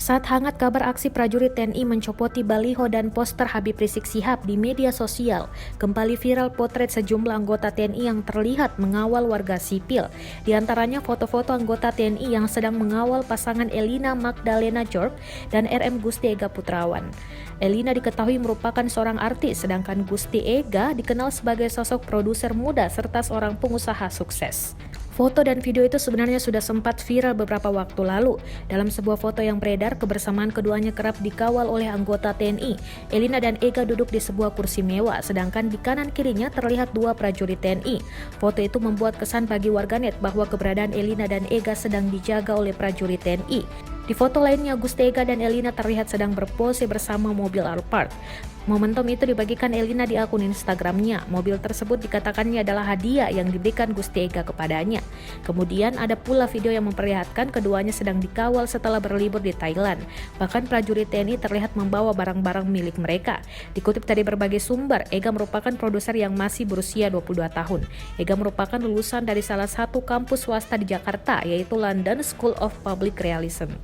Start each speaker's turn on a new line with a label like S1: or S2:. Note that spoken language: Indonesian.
S1: Saat hangat kabar aksi prajurit TNI mencopoti baliho dan poster Habib Rizik Syihab di media sosial, kembali viral potret sejumlah anggota TNI yang terlihat mengawal warga sipil. Di antaranya foto-foto anggota TNI yang sedang mengawal pasangan Elina Magdalena Djorg dan RM Gusti Ega Putrawan. Elina diketahui merupakan seorang artis, sedangkan Gusti Ega dikenal sebagai sosok produser muda serta seorang pengusaha sukses. Foto dan video itu sebenarnya sudah sempat viral beberapa waktu lalu. Dalam sebuah foto yang beredar, kebersamaan keduanya kerap dikawal oleh anggota TNI. Elina dan Ega duduk di sebuah kursi mewah, sedangkan di kanan kirinya terlihat dua prajurit TNI. Foto itu membuat kesan bagi warganet bahwa keberadaan Elina dan Ega sedang dijaga oleh prajurit TNI. Di foto lainnya, Gusti Ega dan Elina terlihat sedang berpose bersama mobil Alphard. Momentum itu dibagikan Elina di akun Instagramnya. Mobil tersebut dikatakannya adalah hadiah yang diberikan Gusti Ega kepadanya. Kemudian ada pula video yang memperlihatkan keduanya sedang dikawal setelah berlibur di Thailand. Bahkan prajurit TNI terlihat membawa barang-barang milik mereka. Dikutip dari berbagai sumber, Ega merupakan produser yang masih berusia 22 tahun. Ega merupakan lulusan dari salah satu kampus swasta di Jakarta, yaitu London School of Public Realism.